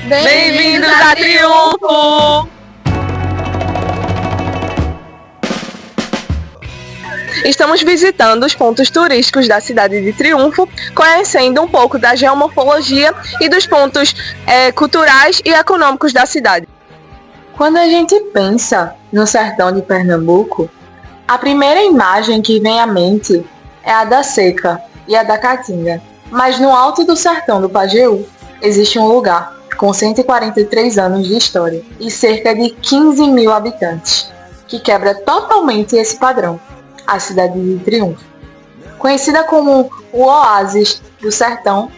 Bem-vindos a Triunfo! Estamos visitando os pontos turísticos da cidade de Triunfo, conhecendo um pouco da geomorfologia e dos pontos culturais e econômicos da cidade. Quando a gente pensa no sertão de Pernambuco, a primeira imagem que vem à mente é a da seca e a da caatinga. Mas no alto do sertão do Pajeú existe um lugar com 143 anos de história e cerca de 15 mil habitantes, que quebra totalmente esse padrão, a cidade de Triunfo. Conhecida como o oásis do sertão,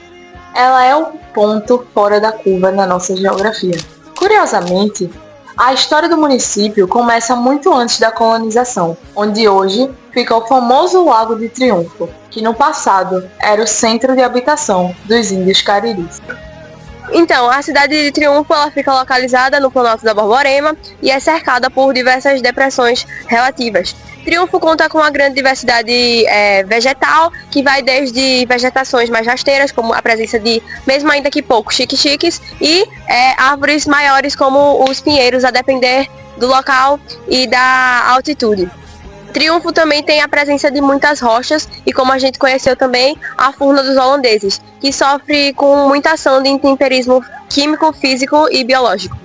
ela é um ponto fora da curva na nossa geografia. Curiosamente, a história do município começa muito antes da colonização, onde hoje fica o famoso Lago de Triunfo, que no passado era o centro de habitação dos índios cariris. Então, a cidade de Triunfo ela fica localizada no Planalto da Borborema e é cercada por diversas depressões relativas. Triunfo conta com uma grande diversidade vegetal, que vai desde vegetações mais rasteiras, como a presença de, mesmo ainda que poucos, chiques, e árvores maiores como os pinheiros, a depender do local e da altitude. Triunfo também tem a presença de muitas rochas e, como a gente conheceu também, a Furna dos Holandeses, que sofre com muita ação de intemperismo químico, físico e biológico.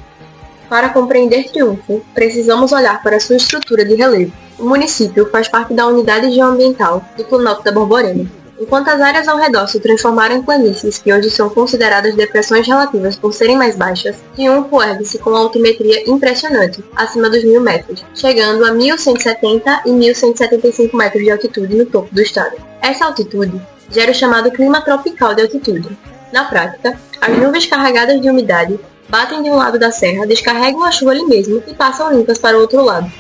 Para compreender Triunfo, precisamos olhar para sua estrutura de relevo. O município faz parte da unidade geoambiental do Planalto da Borborema. Enquanto as áreas ao redor se transformaram em planícies que hoje são consideradas depressões relativas por serem mais baixas, Triunfo ergue-se com uma altimetria impressionante, acima dos 1.000 metros, chegando a 1.170 e 1.175 metros de altitude no topo do estado. Essa altitude gera o chamado clima tropical de altitude. Na prática, as nuvens carregadas de umidade batem de um lado da serra, descarregam a chuva ali mesmo e passam limpas para o outro lado.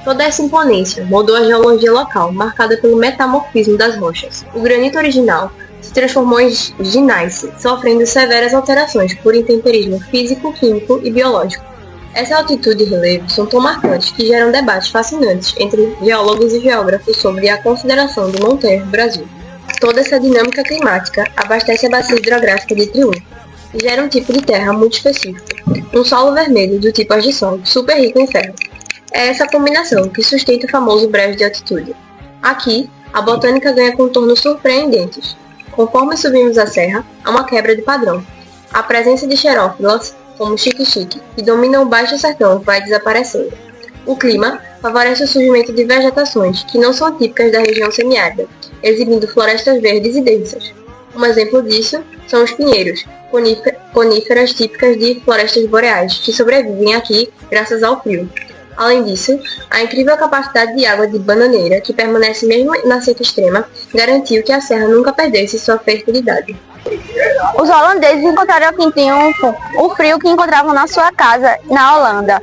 Toda essa imponência moldou a geologia local, marcada pelo metamorfismo das rochas. O granito original se transformou em gneiss, sofrendo severas alterações por intemperismo físico, químico e biológico. Essa altitude e relevo são tão marcantes que geram debates fascinantes entre geólogos e geógrafos sobre a consideração do Montanha Brasil. Toda essa dinâmica climática abastece a bacia hidrográfica de Triunfo e gera um tipo de terra muito específico, um solo vermelho do tipo argissol, super rico em ferro. É essa combinação que sustenta o famoso brejo de altitude. Aqui, a botânica ganha contornos surpreendentes. Conforme subimos a serra, há uma quebra de padrão. A presença de xerófilas, como o xique-xique, que dominam o baixo sertão, vai desaparecendo. O clima favorece o surgimento de vegetações que não são típicas da região semiárida, exibindo florestas verdes e densas. Um exemplo disso são os pinheiros, coníferas típicas de florestas boreais, que sobrevivem aqui graças ao frio. Além disso, a incrível capacidade de água de bananeira, que permanece mesmo na seca extrema, garantiu que a serra nunca perdesse sua fertilidade. Os holandeses encontraram aqui em Triunfo o frio que encontravam na sua casa na Holanda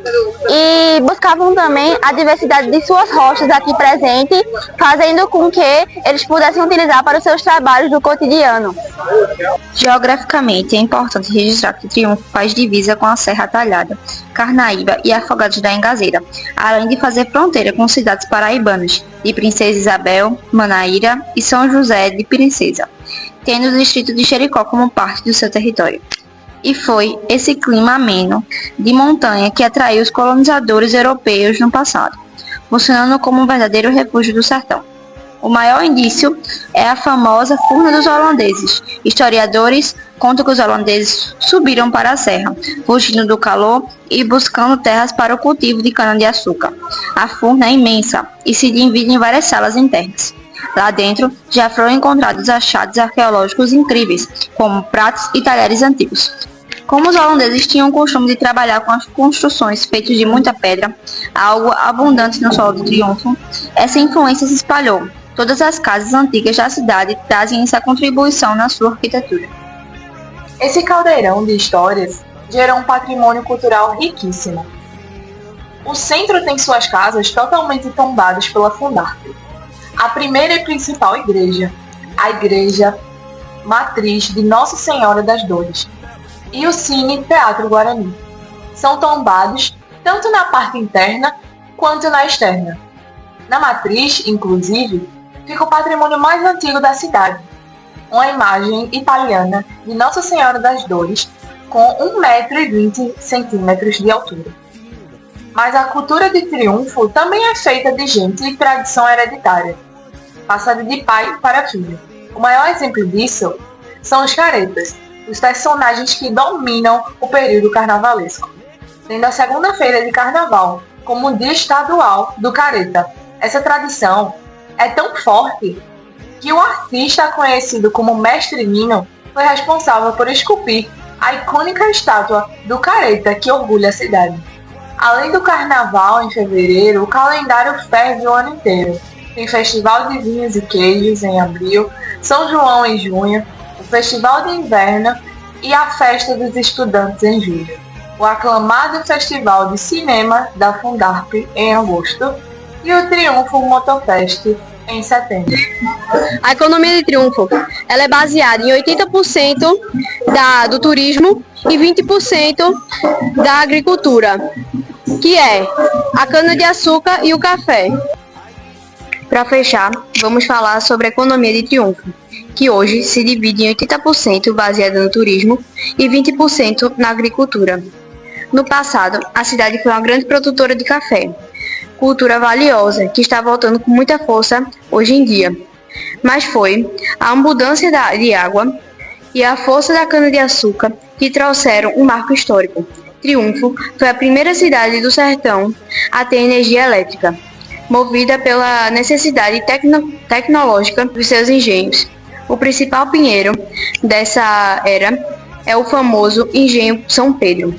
e buscavam também a diversidade de suas rochas aqui presentes, fazendo com que eles pudessem utilizar para os seus trabalhos do cotidiano. Geograficamente, é importante registrar que Triunfo faz divisa com a Serra Talhada, Carnaíba e Afogados da Engazeira, além de fazer fronteira com cidades paraibanas de Princesa Isabel, Manaíra e São José de Princesa, tendo o distrito de Jericó como parte do seu território. E foi esse clima ameno de montanha que atraiu os colonizadores europeus no passado, funcionando como um verdadeiro refúgio do sertão. O maior indício é a famosa Furna dos Holandeses. Historiadores contam que os holandeses subiram para a serra, fugindo do calor e buscando terras para o cultivo de cana-de-açúcar. A furna é imensa e se divide em várias salas internas. Lá dentro já foram encontrados achados arqueológicos incríveis, como pratos e talheres antigos. Como os holandeses tinham o costume de trabalhar com as construções feitas de muita pedra, algo abundante no solo de Triunfo, essa influência se espalhou. Todas as casas antigas da cidade trazem essa contribuição na sua arquitetura. Esse caldeirão de histórias gera um patrimônio cultural riquíssimo. O centro tem suas casas totalmente tombadas pela Fundarp. A primeira e principal igreja, a Igreja Matriz de Nossa Senhora das Dores, e o Cine Teatro Guarani, são tombados tanto na parte interna quanto na externa. Na matriz, inclusive, fica o patrimônio mais antigo da cidade, uma imagem italiana de Nossa Senhora das Dores, com 1,20 m de altura. Mas a cultura de triunfo também é feita de gente e tradição hereditária, passada de pai para filho. O maior exemplo disso são os caretas, os personagens que dominam o período carnavalesco, tendo a segunda-feira de carnaval como um dia estadual do careta. Essa tradição é tão forte que o artista conhecido como Mestre Nino foi responsável por esculpir a icônica estátua do careta que orgulha a cidade. Além do carnaval em fevereiro, o calendário ferve o ano inteiro. Tem Festival de Vinhos e Queijos em abril, São João em junho, o Festival de Inverno e a Festa dos Estudantes em julho, o aclamado Festival de Cinema da Fundarp em agosto e o Triunfo Motofest em setembro. A economia de Triunfo ela é baseada em 80% do turismo e 20% da agricultura, que é a cana-de-açúcar e o café. Para fechar, vamos falar sobre a economia de Triunfo, que hoje se divide em 80% baseada no turismo e 20% na agricultura. No passado, a cidade foi uma grande produtora de café, cultura valiosa que está voltando com muita força hoje em dia. Mas foi a abundância de água e a força da cana-de-açúcar que trouxeram um marco histórico. Triunfo foi a primeira cidade do sertão a ter energia elétrica, movida pela necessidade tecnológica dos seus engenhos. O principal pinheiro dessa era é o famoso Engenho São Pedro.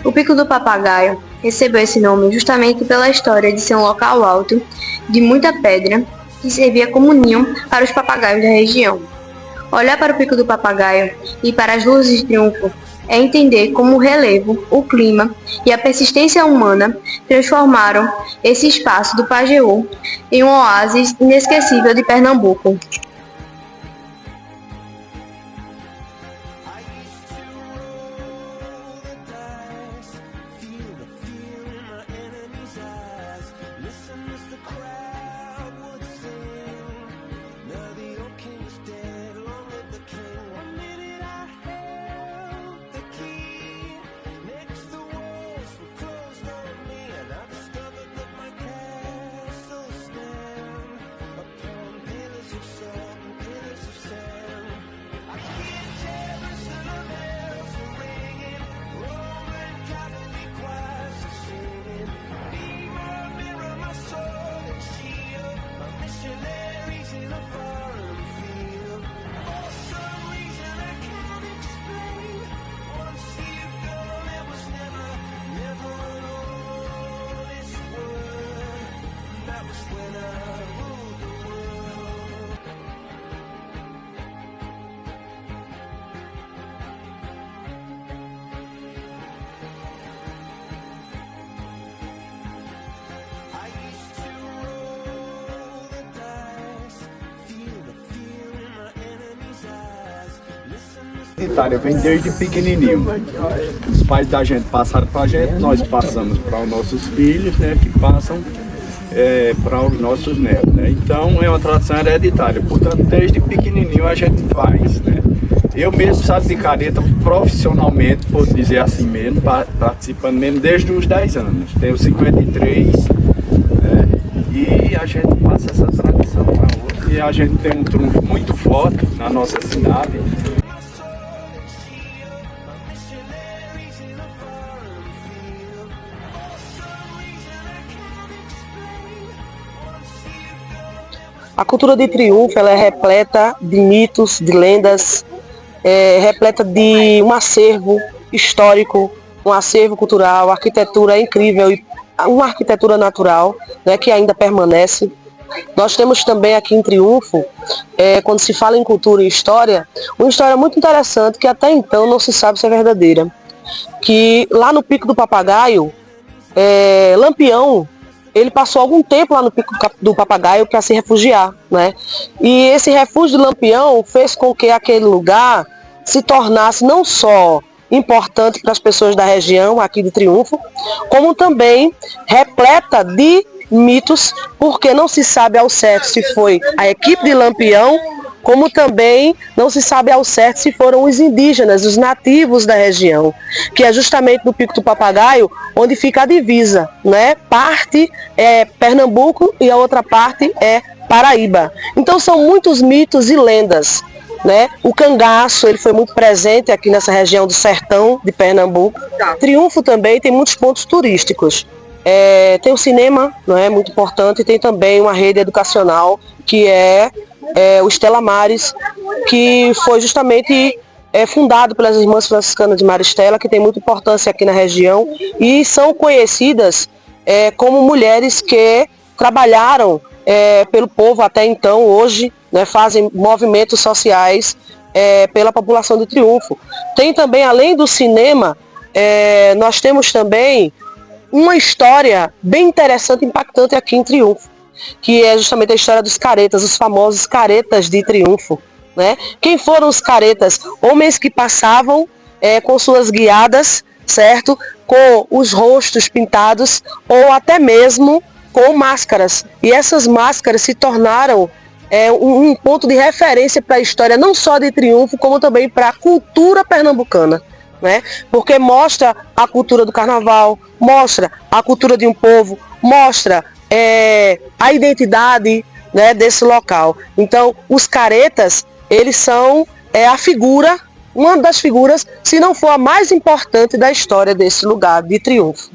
O Pico do Papagaio recebeu esse nome justamente pela história de ser um local alto, de muita pedra, que servia como ninho para os papagaios da região. Olhar para o Pico do Papagaio e para as luzes de Triunfo é entender como o relevo, o clima e a persistência humana transformaram esse espaço do Pajeú em um oásis inesquecível de Pernambuco. Itália vem desde pequenininho. Os pais da gente passaram para a gente, nós passamos para os nossos filhos, né, que passam para os nossos netos, né? Então é uma tradição hereditária, portanto desde pequenininho a gente faz, né? Eu mesmo sabe de careta profissionalmente, posso dizer assim mesmo, participando mesmo desde os 10 anos. Tenho 53, né? E a gente passa essa tradição para outra. E a gente tem um trunfo muito forte na nossa cidade. A cultura de Triunfo ela é repleta de mitos, de lendas, repleta de um acervo histórico, um acervo cultural, arquitetura incrível e uma arquitetura natural, né, que ainda permanece. Nós temos também aqui em Triunfo, quando se fala em cultura e história, uma história muito interessante que até então não se sabe se é verdadeira. Que lá no Pico do Papagaio, Lampião, ele passou algum tempo lá no Pico do Papagaio para se refugiar, né? E esse refúgio de Lampião fez com que aquele lugar se tornasse não só importante para as pessoas da região aqui de Triunfo, como também repleta de mitos, porque não se sabe ao certo se foi a equipe de Lampião como também não se sabe ao certo se foram os indígenas, os nativos da região, que é justamente no Pico do Papagaio, onde fica a divisa, né? Parte é Pernambuco e a outra parte é Paraíba. Então são muitos mitos e lendas, né? O cangaço, ele foi muito presente aqui nessa região do sertão de Pernambuco. Triunfo também tem muitos pontos turísticos. Tem o cinema, não é, muito importante, e tem também uma rede educacional que é o Estela Maris, que foi justamente fundado pelas Irmãs Franciscanas de Maristela, que tem muita importância aqui na região e são conhecidas como mulheres que trabalharam pelo povo até então, hoje, né, fazem movimentos sociais pela população de Triunfo. Tem também, além do cinema, nós temos também uma história bem interessante e impactante aqui em Triunfo, que é justamente a história dos caretas, os famosos caretas de Triunfo, né? Quem foram os caretas? Homens que passavam com suas guiadas, certo? Com os rostos pintados ou até mesmo com máscaras. E essas máscaras se tornaram um ponto de referência para a história não só de Triunfo, como também para a cultura pernambucana, né? Porque mostra a cultura do carnaval, mostra a cultura de um povo, mostra a identidade, né, desse local. Então, os caretas, eles são a figura, uma das figuras, se não for a mais importante da história desse lugar de Triunfo.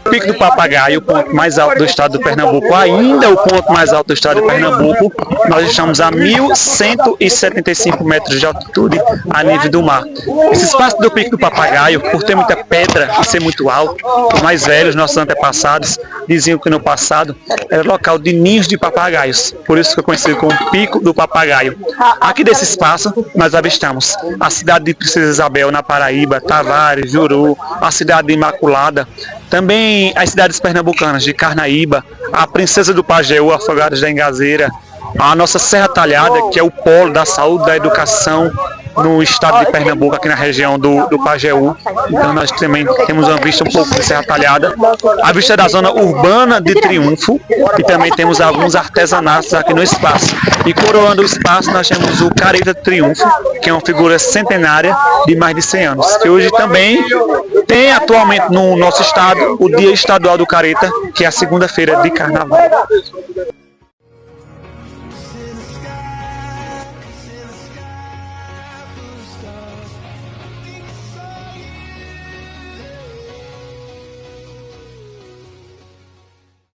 O Pico do Papagaio, o ponto mais alto do estado do Pernambuco, ainda o ponto mais alto do estado de Pernambuco, nós estamos a 1.175 metros de altitude a nível do mar. Esse espaço do Pico do Papagaio, por ter muita pedra e ser muito alto, os mais velhos, nossos antepassados, diziam que no passado era local de ninhos de papagaios, por isso que é conhecido como Pico do Papagaio. Aqui desse espaço, nós avistamos a cidade de Princesa Isabel, na Paraíba, Tavares, Juru, a cidade de Imaculada, também as cidades pernambucanas de Carnaíba, a Princesa do Pajeú, Afogados da Engazeira, a nossa Serra Talhada, que é o polo da saúde, da educação no estado de Pernambuco, aqui na região do Pajeú. Então nós também temos uma vista um pouco de Serra Talhada, a vista da zona urbana de Triunfo, e também temos alguns artesanatos aqui no espaço. E coroando o espaço nós temos o Careta de Triunfo, que é uma figura centenária de mais de 100 anos, que hoje também tem atualmente no nosso estado o Dia Estadual do Careta, que é a segunda-feira de Carnaval.